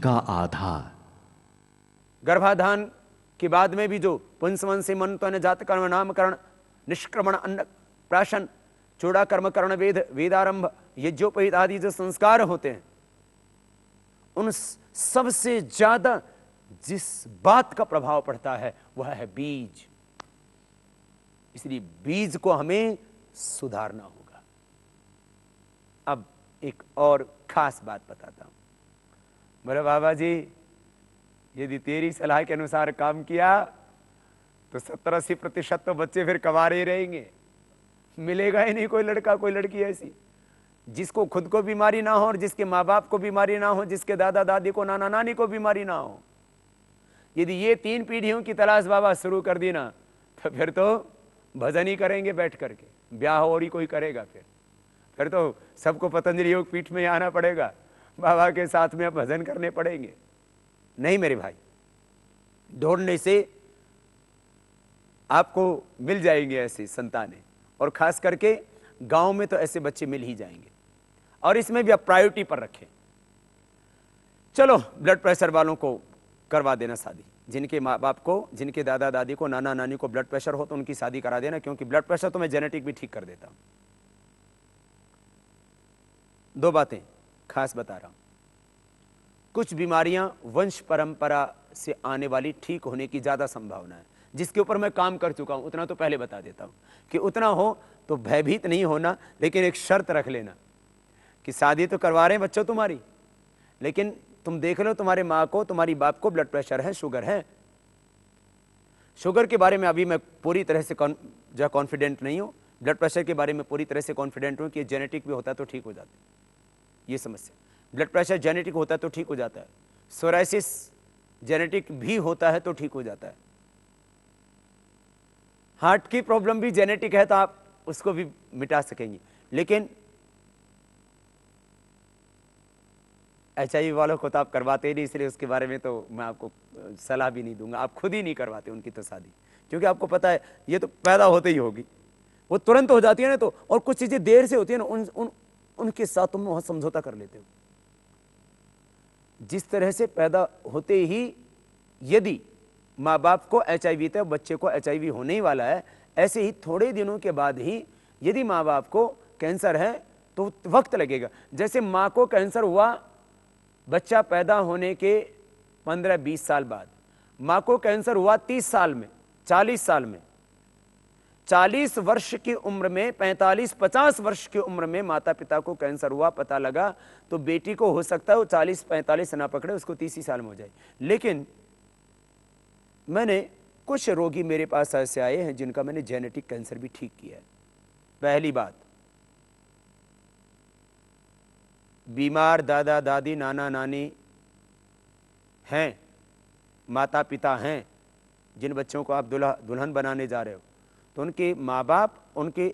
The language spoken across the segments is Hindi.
का आधार। गर्भाधान के बाद में भी जो पुंसवंशी मनन जात कर्म नामकरण निष्क्रमण अन्न प्राशन चूड़ा कर्म करण वेद वेदारंभ यज्ञोपवीत आदि जो संस्कार होते हैं, उन सबसे ज्यादा जिस बात का प्रभाव पड़ता है वह है बीज। इसलिए बीज को हमें सुधारना होगा। अब एक और खास बात बताता हूं। बोले बाबा जी, यदि तेरी सलाह के अनुसार काम किया तो 70-80% तो बच्चे फिर कवारे ही रहेंगे। मिलेगा ही नहीं कोई लड़का कोई लड़की ऐसी जिसको खुद को बीमारी ना हो और जिसके माँ बाप को बीमारी ना हो, जिसके दादा दादी को नाना नानी को बीमारी ना हो। यदि ये 3 पीढ़ियों की तलाश बाबा शुरू कर दी ना, तो फिर तो भजन ही करेंगे बैठ करके, ब्याह और ही कोई करेगा। फिर तो सबको पतंजलि योग पीठ में आना पड़ेगा, बाबा के साथ में भजन करने पड़ेंगे। नहीं मेरे भाई, ढूंढने से आपको मिल जाएंगे ऐसी संतानें, और खास करके गांव में तो ऐसे बच्चे मिल ही जाएंगे। और इसमें भी आप प्रायोरिटी पर रखें। चलो ब्लड प्रेशर वालों को करवा देना शादी, जिनके माँ बाप को, जिनके दादा दादी को, नाना नानी को ब्लड प्रेशर हो तो उनकी शादी करा देना, क्योंकि ब्लड प्रेशर तो मैं जेनेटिक भी ठीक कर देता हूं। 2 बातें खास बता रहा हूं। कुछ बीमारियां वंश परंपरा से आने वाली ठीक होने की ज्यादा संभावना है, जिसके ऊपर मैं काम कर चुका हूं। उतना तो पहले बता देता हूं कि उतना हो तो भयभीत नहीं होना, लेकिन एक शर्त रख लेना कि शादी तो करवा रहे हैं बच्चों तुम्हारी, लेकिन तुम देख लो तुम्हारे माँ को, तुम्हारी बाप को ब्लड प्रेशर है, शुगर है। शुगर के बारे में अभी मैं पूरी तरह से जो कॉन्फिडेंट नहीं हूं। ब्लड प्रेशर के बारे में पूरी तरह से कॉन्फिडेंट हूं कि जेनेटिक भी होता तो ठीक हो जाती ये समस्या। ब्लड प्रेशर जेनेटिक होता है तो ठीक हो जाता है, सोराइसिस जेनेटिक भी होता है तो ठीक हो जाता है, हार्ट की प्रॉब्लम भी जेनेटिक है तो आप उसको भी मिटा सकेंगे। लेकिन HIV वालों को तो आप करवाते ही नहीं, इसलिए उसके बारे में तो मैं आपको सलाह भी नहीं दूंगा। आप खुद ही नहीं करवाते उनकी तो शादी, क्योंकि आपको पता है ये तो पैदा होते ही होगी, वो तुरंत हो जाती है ना। तो और कुछ चीजें देर से होती है ना, उनके साथ तुम वहां समझौता कर लेते हो। जिस तरह से पैदा होते ही यदि माँ बाप को HIV था, बच्चे को HIV होने ही वाला है, ऐसे ही थोड़े दिनों के बाद ही यदि माँ बाप को कैंसर है तो वक्त लगेगा। जैसे माँ को कैंसर हुआ बच्चा पैदा होने के 15-20 साल बाद, माँ को कैंसर हुआ 30 साल में, 40 साल में, 40 वर्ष की उम्र में, 45-50 वर्ष की उम्र में माता पिता को कैंसर हुआ, पता लगा, तो बेटी को हो सकता है वो 40-45 ना पकड़े, उसको 30 ही साल में हो जाए। लेकिन मैंने कुछ रोगी मेरे पास ऐसे आए हैं जिनका मैंने जेनेटिक कैंसर भी ठीक किया है। पहली बात, बीमार दादा दादी नाना नानी हैं, माता पिता हैं, जिन बच्चों को आप दुल्हन बनाने जा रहे हो, तो उनके माँ बाप, उनके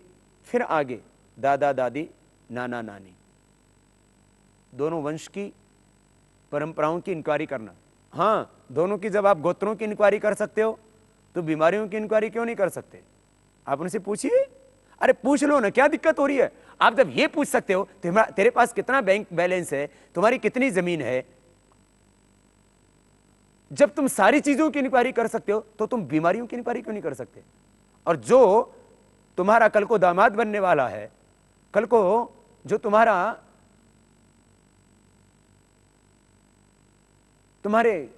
फिर आगे दादा दादी नाना नानी, दोनों वंश की परंपराओं की इंक्वायरी करना। हाँ, दोनों की जब आप गोत्रों की इंक्वायरी कर सकते हो तो बीमारियों की इंक्वायरी क्यों नहीं कर सकते? आप उनसे पूछिए। अरे पूछ लो ना, क्या दिक्कत हो रही है? आप जब ये पूछ सकते हो तेरे पास कितना बैंक बैलेंस है, तुम्हारी कितनी जमीन है, जब तुम सारी चीजों की इंक्वायरी कर सकते हो तो तुम बीमारियों की इंक्वायरी क्यों नहीं कर सकते? और जो तुम्हारा कल को दामाद बनने वाला है, कल को जो तुम्हारे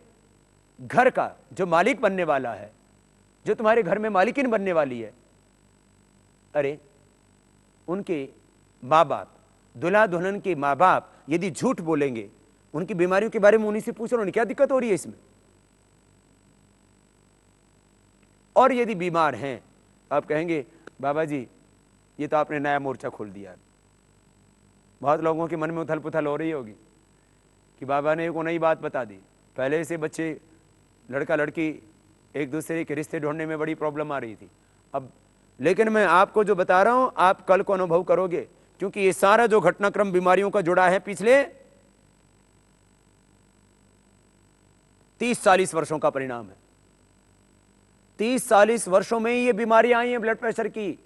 घर का जो मालिक बनने वाला है, जो तुम्हारे घर में मालिकिन बनने वाली है, अरे उनके माँ बाप, दुल्हा दुल्हन के माँ बाप यदि झूठ बोलेंगे, उनकी बीमारियों के बारे में उन्हीं से पूछ लो, क्या दिक्कत हो रही है इसमें? और यदि बीमार हैं, आप कहेंगे बाबा जी ये तो आपने नया मोर्चा खोल दिया। बहुत लोगों के मन में उथल पुथल हो रही होगी कि बाबा ने को नई बात बता दी। पहले से बच्चे, लड़का लड़की एक दूसरे के रिश्ते ढूंढने में बड़ी प्रॉब्लम आ रही थी। अब लेकिन मैं आपको जो बता रहा हूं आप कल को अनुभव करोगे, क्योंकि ये सारा जो घटनाक्रम बीमारियों का जुड़ा है पिछले 30-40 वर्षों का परिणाम है। 30-40 वर्षों में ही ये बीमारियां आई हैं, ब्लड प्रेशर की,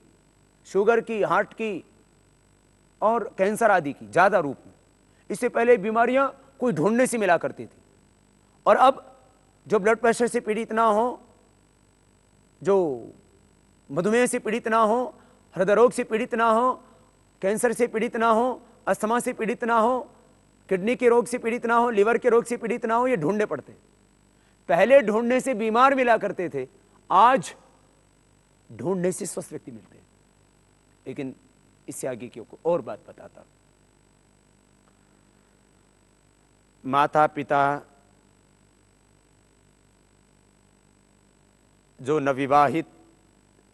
शुगर की, हार्ट की और कैंसर आदि की ज्यादा रूप में। इससे पहले बीमारियां कोई ढूंढने से मिला करती थी, और अब जो ब्लड प्रेशर से पीड़ित ना हो, जो मधुमेह से पीड़ित ना हो, हृदय रोग से पीड़ित ना हो, कैंसर से पीड़ित ना हो, अस्थमा से पीड़ित ना हो, किडनी के रोग से पीड़ित ना हो, लिवर के रोग से पीड़ित ना हो, ये ढूंढने पड़ते। पहले ढूंढने से बीमार मिला करते थे, आज ढूंढने से स्वस्थ व्यक्ति मिलते हैं। लेकिन इससे आगे की और बात बताता हूं। माता पिता जो नवविवाहित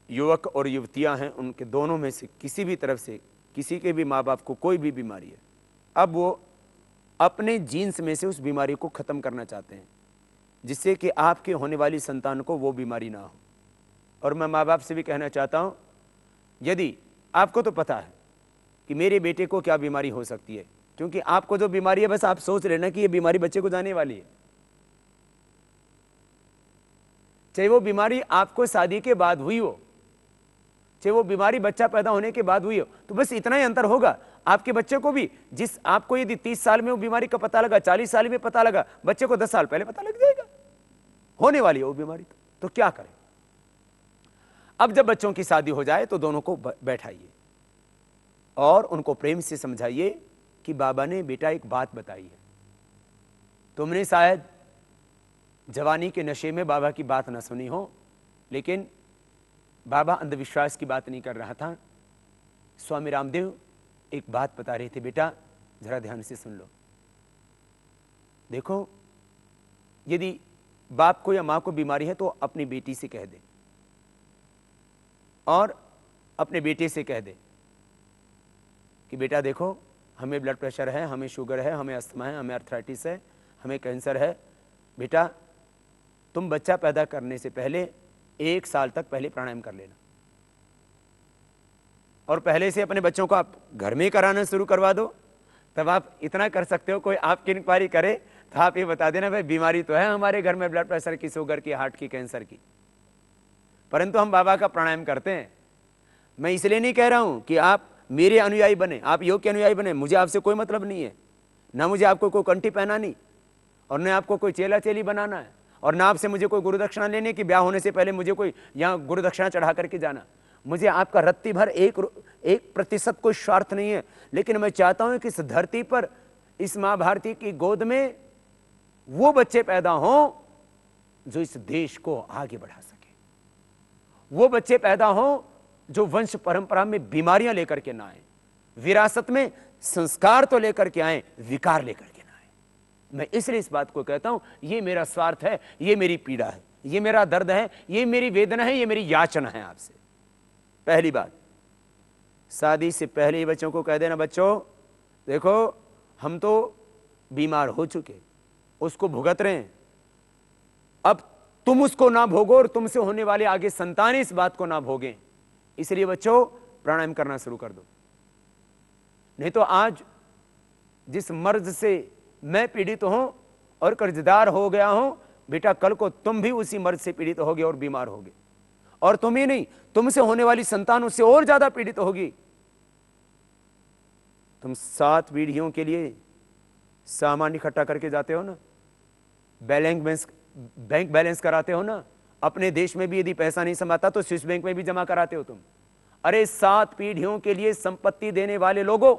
युवक और युवतियां हैं, उनके दोनों में से किसी भी तरफ से किसी के भी माँ बाप को कोई भी बीमारी है, अब वो अपने जीन्स में से उस बीमारी को खत्म करना चाहते हैं, जिससे कि आपके होने वाली संतान को वो बीमारी ना हो। और मैं माँ बाप से भी कहना चाहता हूँ, यदि आपको तो पता है कि मेरे बेटे को क्या बीमारी हो सकती है, क्योंकि आपको जो बीमारी है बस आप सोच लेना कि ये बीमारी बच्चे को जाने वाली है। चाहे वो बीमारी आपको शादी के बाद हुई हो, चाहे वो बीमारी बच्चा पैदा होने के बाद हुई हो, तो बस इतना ही अंतर होगा। आपके बच्चे को भी, जिस आपको यदि 30 साल में वो बीमारी का पता लगा, 40 साल में पता लगा, बच्चे को 10 साल पहले पता लग जाएगा होने वाली है वो बीमारी। तो क्या करें? अब जब बच्चों की शादी हो जाए तो दोनों को बैठाइए और उनको प्रेम से समझाइए कि बाबा ने बेटा एक बात बताई है, तुमने शायद जवानी के नशे में बाबा की बात ना सुनी हो, लेकिन बाबा अंधविश्वास की बात नहीं कर रहा था। स्वामी रामदेव एक बात बता रहे थे, बेटा जरा ध्यान से सुन लो। देखो, यदि बाप को या मां को बीमारी है तो अपनी बेटी से कह दे और अपने बेटे से कह दे कि बेटा देखो, हमें ब्लड प्रेशर है, हमें शुगर है, हमें अस्थमा है, हमें अर्थराइटिस है, हमें कैंसर है। बेटा तुम बच्चा पैदा करने से पहले 1 साल तक पहले प्राणायाम कर लेना, और पहले से अपने बच्चों को आप घर में कराना शुरू करवा दो। तब आप इतना कर सकते हो, कोई आपकी इंक्वायरी करे तो आप ये बता देना, भाई बीमारी तो है हमारे घर में ब्लड प्रेशर की, शुगर की, हार्ट की, कैंसर की, परंतु हम बाबा का प्राणायाम करते हैं। मैं इसलिए नहीं कह रहा हूं कि आप मेरे अनुयायी बने, आप योग के अनुयायी बने, मुझे आपसे कोई मतलब नहीं है, ना मुझे आपको कोई कंठी पहनानी और न आपको कोई चेला चेली बनाना है, और ना आपसे मुझे कोई गुरुदक्षिणा लेने की, ब्याह होने से पहले मुझे कोई यहाँ गुरुदक्षिणा चढ़ा करके जाना। मुझे आपका रत्ती भर 1% कोई स्वार्थ नहीं है, लेकिन मैं चाहता हूं कि इस धरती पर, इस माँ भारती की गोद में वो बच्चे पैदा हों जो इस देश को आगे बढ़ा सके, वो बच्चे पैदा हों जो वंश परंपरा में बीमारियां लेकर के ना आए, विरासत में संस्कार तो लेकर के आए, विकार लेकर के ना आए। मैं इसलिए इस बात को कहता हूं, ये मेरा स्वार्थ है, ये मेरी पीड़ा है, ये मेरा दर्द है, ये मेरी वेदना है, ये मेरी याचना है आपसे। पहली बात, शादी से पहले ही बच्चों को कह देना, बच्चों देखो हम तो बीमार हो चुके, उसको भुगत रहे हैं, अब तुम उसको ना भोगो और तुमसे होने वाले आगे संतान इस बात को ना भोगें, इसलिए बच्चों प्राणायाम करना शुरू कर दो। नहीं तो आज जिस मर्ज से मैं पीड़ित हूं और कर्जदार हो गया हूं, बेटा कल को तुम भी उसी मर्ज से पीड़ित होगे और बीमार होगे, और तुम ही नहीं, तुमसे होने वाली संतान उससे और ज्यादा पीड़ित होगी। तुम 7 पीढ़ियों के लिए सामान इकट्ठा करके जाते हो ना, बैंक बैलेंस कराते हो ना, अपने देश में भी यदि पैसा नहीं समाता तो स्विस बैंक में भी जमा कराते हो तुम। अरे 7 पीढ़ियों के लिए संपत्ति देने वाले लोगों,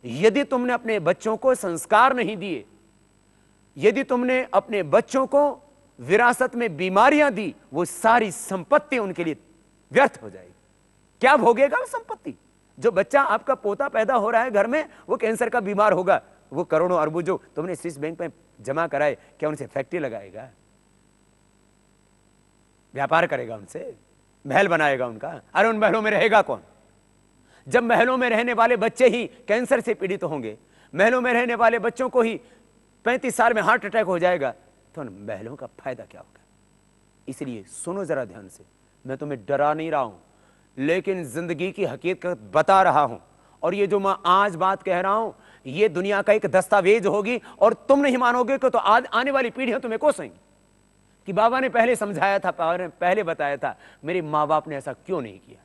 यदि तुमने अपने बच्चों को संस्कार नहीं दिए, यदि तुमने अपने बच्चों को विरासत में बीमारियां दी, वो सारी संपत्ति उनके लिए व्यर्थ हो जाएगी। क्या भोगेगा वो संपत्ति? जो बच्चा आपका पोता पैदा हो रहा है घर में, वो कैंसर का बीमार होगा, वो करोड़ों अरबों जो तुमने स्विस बैंक में जमा कराए, क्या उनसे फैक्ट्री लगाएगा, व्यापार करेगा उनसे, महल बनाएगा उनका? अरे उन महलों में रहेगा कौन? जब महलों में रहने वाले बच्चे ही कैंसर से पीड़ित होंगे, महलों में रहने वाले बच्चों को ही 35 साल में हार्ट अटैक हो जाएगा, तो उन महलों का फायदा क्या होगा? इसलिए सुनो जरा ध्यान से, मैं तुम्हें डरा नहीं रहा हूं, लेकिन जिंदगी की हकीकत बता रहा हूं, और ये जो मैं आज बात कह रहा हूं, ये दुनिया का एक दस्तावेज होगी, और तुम नहीं मानोगे कि तो आज आने वाली पीढ़ियां तुम्हें कोसेंगी कि बाबा ने पहले समझाया था, बाबा ने पहले बताया था, मेरे मां बाप ने ऐसा क्यों नहीं किया।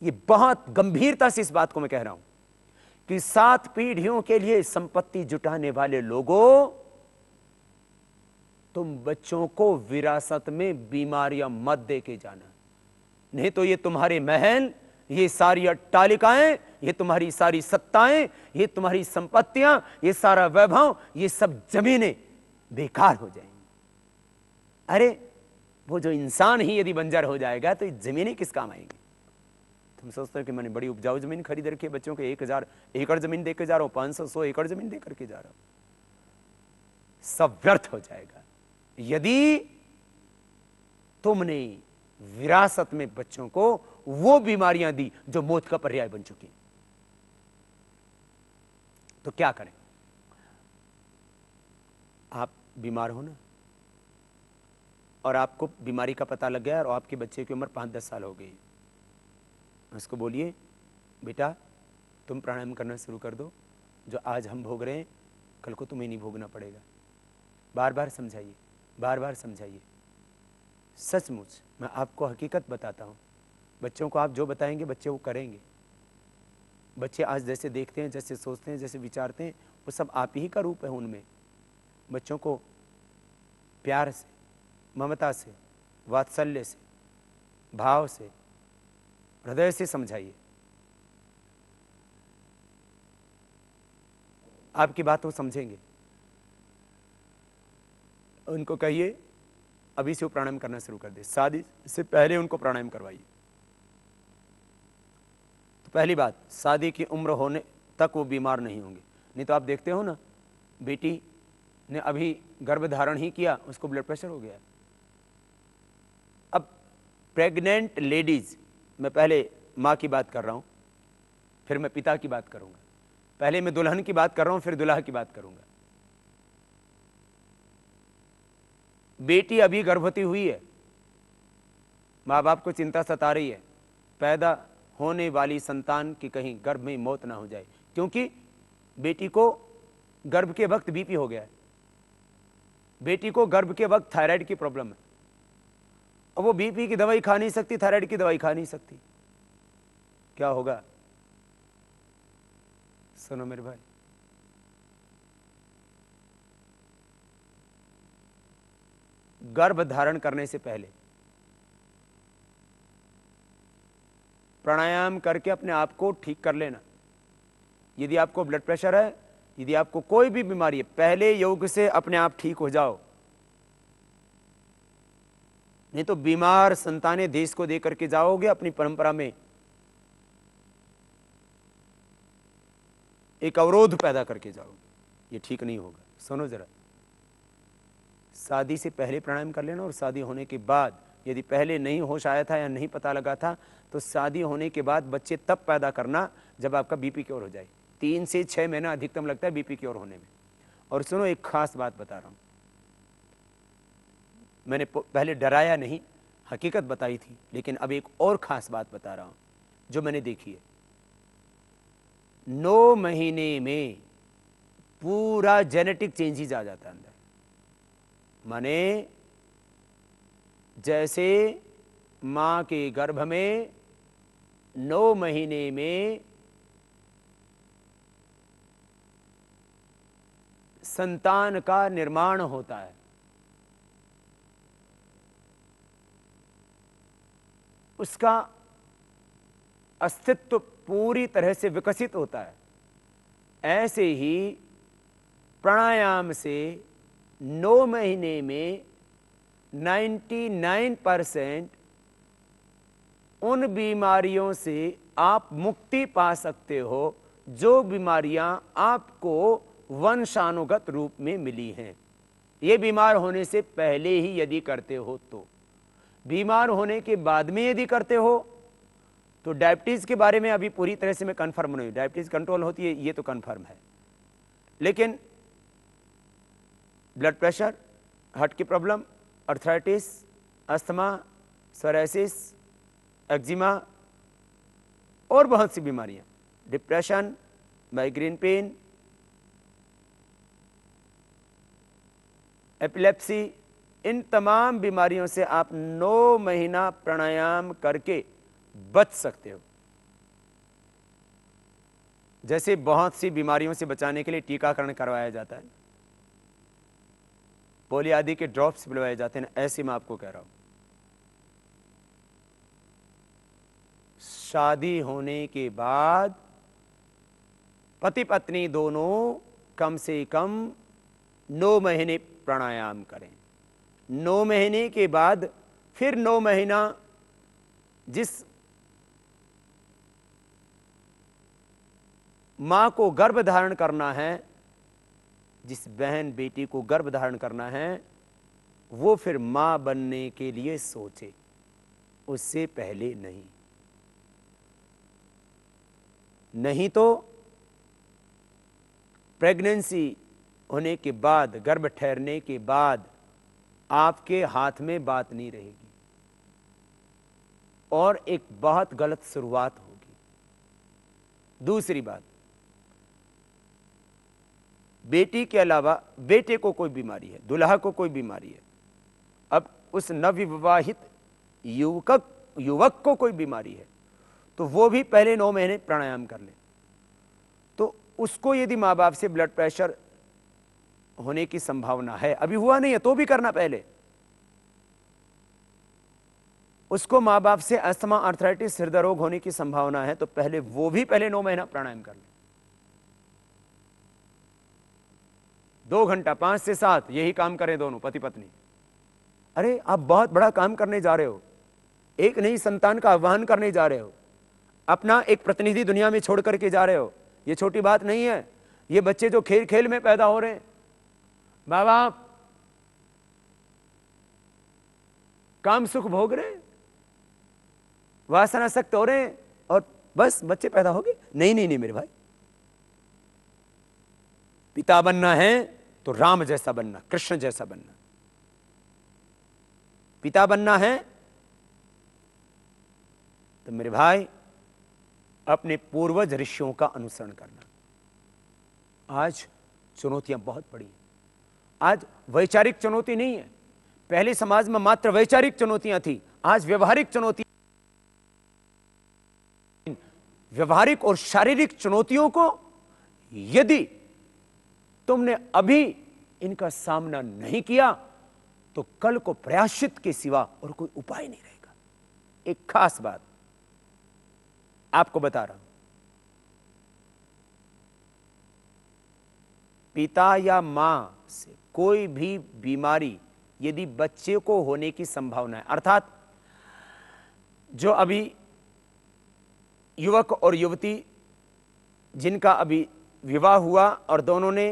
ये बहुत गंभीरता से इस बात को मैं कह रहा हूं कि 7 पीढ़ियों के लिए संपत्ति जुटाने वाले लोगों, तुम बच्चों को विरासत में बीमारियां मत दे के जाना, नहीं तो ये तुम्हारे महल, ये सारी अट्टालिकाएं, ये तुम्हारी सारी सत्ताएं, ये तुम्हारी संपत्तियां, ये सारा वैभव, ये सब जमीनें बेकार हो जाएंगी। अरे वो जो इंसान ही यदि बंजर हो जाएगा तो ये जमीनें किस काम आएंगी? तुम सोचते हो कि मैंने बड़ी उपजाऊ जमीन खरीद रखी है, बच्चों को 1000 एकड़ जमीन देकर जा रहा हूं, 500-100 एकड़ जमीन देकर के जा रहा हूं, सब व्यर्थ हो जाएगा यदि तुमने विरासत में बच्चों को वो बीमारियां दी जो मौत का पर्याय बन चुकी। तो क्या करें? आप बीमार हो ना, और आपको बीमारी का पता लग गया और आपके बच्चे की उम्र 5-10 साल हो गई, उसको बोलिए बेटा तुम प्राणायाम करना शुरू कर दो, जो आज हम भोग रहे हैं कल को तुम्हें नहीं भोगना पड़ेगा। बार बार समझाइए, बार बार समझाइए। सचमुच मैं आपको हकीकत बताता हूँ, बच्चों को आप जो बताएंगे बच्चे वो करेंगे। बच्चे आज जैसे देखते हैं, जैसे सोचते हैं, जैसे विचारते हैं, वो सब आप ही का रूप है उनमें। बच्चों को प्यार से, ममता से, वात्सल्य से, भाव से, हृदय से समझाइए। आपकी बात वो समझेंगे। उनको कहिए अभी से वो प्राणायाम करना शुरू कर दे, शादी से पहले उनको प्राणायाम करवाइए। तो पहली बात, शादी की उम्र होने तक वो बीमार नहीं होंगे। नहीं तो आप देखते हो ना, बेटी ने अभी गर्भ धारण ही किया, उसको ब्लड प्रेशर हो गया। अब प्रेग्नेंट लेडीज, मैं पहले माँ की बात कर रहा हूँ, फिर मैं पिता की बात करूँगा, पहले मैं दुल्हन की बात कर रहा हूँ, फिर दुल्हा की बात करूँगा। बेटी अभी गर्भवती हुई है, माँ बाप को चिंता सता रही है, पैदा होने वाली संतान की कहीं गर्भ में मौत ना हो जाए, क्योंकि बेटी को गर्भ के वक्त बीपी हो गया है, बेटी को गर्भ के वक्त थायराइड की प्रॉब्लम है। अब वो बीपी की दवाई खा नहीं सकती, थायराइड की दवाई खा नहीं सकती, क्या होगा? सुनो मेरे भाई, गर्भ धारण करने से पहले प्राणायाम करके अपने आप को ठीक कर लेना। यदि आपको ब्लड प्रेशर है, यदि आपको कोई भी बीमारी है, पहले योग से अपने आप ठीक हो जाओ, नहीं तो बीमार संतानें देश को दे करके जाओगे, अपनी परंपरा में एक अवरोध पैदा करके जाओगे, ये ठीक नहीं होगा। सुनो जरा, शादी से पहले प्राणायाम कर लेना, और शादी होने के बाद यदि पहले नहीं होश आया था या नहीं पता लगा था, तो शादी होने के बाद बच्चे तब पैदा करना जब आपका बीपी क्योर हो जाए। 3 से 6 महीना अधिकतम लगता है बीपी क्योर होने में। और सुनो, एक खास बात बता रहा हूं, मैंने पहले डराया नहीं, हकीकत बताई थी, लेकिन अब एक और खास बात बता रहा हूं जो मैंने देखी है। 9 महीने में पूरा जेनेटिक चेंजेस आ जाता है अंदर। माने जैसे मां के गर्भ में 9 महीने में संतान का निर्माण होता है, उसका अस्तित्व पूरी तरह से विकसित होता है, ऐसे ही प्राणायाम से 9 महीने में 99% उन बीमारियों से आप मुक्ति पा सकते हो जो बीमारियां आपको वंशानुगत रूप में मिली हैं। ये बीमार होने से पहले ही यदि करते हो तो। बीमार होने के बाद में यदि करते हो तो डायबिटीज के बारे में अभी पूरी तरह से मैं कंफर्म नहीं, डायबिटीज कंट्रोल होती है ये तो कंफर्म है, लेकिन ब्लड प्रेशर, हार्ट की problem, arthritis, asthma, psoriasis, eczema और बहुत सी बीमारियां, डिप्रेशन, माइग्रेन पेन, एपिलेप्सी, इन तमाम बीमारियों से आप 9 महीना प्राणायाम करके बच सकते हो। जैसे बहुत सी बीमारियों से बचाने के लिए टीकाकरण करवाया जाता है, पोलियो आदि के ड्रॉप्स पिलवाए जाते हैं, ऐसे मैं आपको कह रहा हूं, शादी होने के बाद पति पत्नी दोनों कम से कम 9 महीने प्राणायाम करें। 9 महीने के बाद फिर 9 महीना जिस मां को गर्भ धारण करना है, जिस बहन बेटी को गर्भ धारण करना है, वो फिर मां बनने के लिए सोचे, उससे पहले नहीं। नहीं तो प्रेगनेंसी होने के बाद, गर्भ ठहरने के बाद आपके हाथ में बात नहीं रहेगी और एक बहुत गलत शुरुआत होगी। दूसरी बात, बेटी के अलावा बेटे को कोई बीमारी है, दुल्हा को कोई बीमारी है, अब उस नवविवाहित युवक को कोई बीमारी है, तो वो भी पहले 9 महीने प्राणायाम कर ले। तो उसको यदि माँ बाप से ब्लड प्रेशर होने की संभावना है, अभी हुआ नहीं है तो भी करना पहले। उसको माँ बाप से अस्थमा, आर्थराइटिस, हृदय रोग होने की संभावना है, तो पहले वो भी पहले 9 महीना प्राणायाम कर ले। 2 घंटा 5 से 7 यही काम करें दोनों पति पत्नी। अरे आप बहुत बड़ा काम करने जा रहे हो, एक नई संतान का आह्वान करने जा रहे हो, अपना एक प्रतिनिधि दुनिया में छोड़ करके जा रहे हो, ये छोटी बात नहीं है। ये बच्चे जो खेल खेल में पैदा हो रहे हैं, माँ बाप काम सुख भोग रहे हैं, वासनासक्त हो रहे हैं और बस बच्चे पैदा हो गए। नहीं नहीं नहीं मेरे भाई, पिता बनना है तो राम जैसा बनना, कृष्ण जैसा बनना। पिता बनना है तो मेरे भाई अपने पूर्वज ऋषियों का अनुसरण करना। आज चुनौतियां बहुत बड़ी हैं। आज वैचारिक चुनौती नहीं है, पहले समाज में मात्र वैचारिक चुनौतियां थी, आज व्यवहारिक चुनौती। व्यवहारिक और शारीरिक चुनौतियों को यदि तुमने अभी इनका सामना नहीं किया तो कल को प्रायश्चित के सिवा और कोई उपाय नहीं रहेगा। एक खास बात आपको बता रहा हूं, पिता या मां से कोई भी बीमारी यदि बच्चे को होने की संभावना है, अर्थात जो अभी युवक और युवती जिनका अभी विवाह हुआ और दोनों ने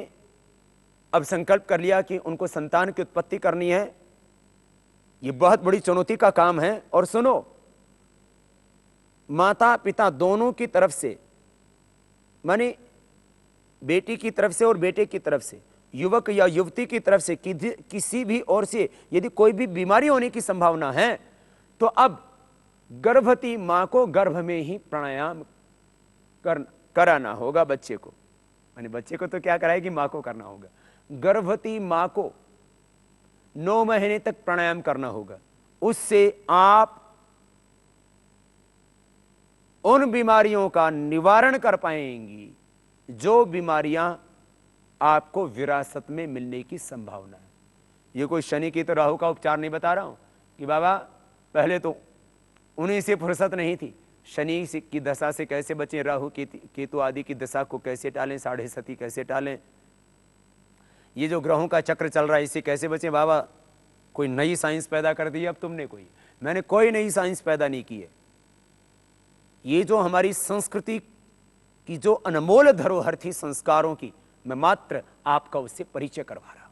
अब संकल्प कर लिया कि उनको संतान की उत्पत्ति करनी है, यह बहुत बड़ी चुनौती का काम है। और सुनो, माता पिता दोनों की तरफ से, माने बेटी की तरफ से और बेटे की तरफ से, युवक या युवती की तरफ से किसी भी ओर से यदि कोई भी बीमारी होने की संभावना है तो अब गर्भवती मां को गर्भ में ही प्राणायाम कराना होगा बच्चे को। माने बच्चे को तो क्या कराएगी, मां को करना होगा। गर्भवती मां को 9 महीने तक प्राणायाम करना होगा। उससे आप उन बीमारियों का निवारण कर पाएंगी जो बीमारियां आपको विरासत में मिलने की संभावना है। ये कोई शनि की तो राहु का उपचार नहीं बता रहा हूं कि बाबा पहले तो उन्हीं से फुर्सत नहीं थी, शनि की दशा से कैसे बचें, राहु केतु आदि की दशा को कैसे टालें, 7.5 कैसे टालें, ये जो ग्रहों का चक्र चल रहा है इससे कैसे बचें। बाबा कोई नई साइंस पैदा कर दी अब तुमने, मैंने कोई नई साइंस पैदा नहीं की है। ये जो हमारी संस्कृति की जो अनमोल धरोहर थी संस्कारों की, मैं मात्र आपका उससे परिचय करवा रहा।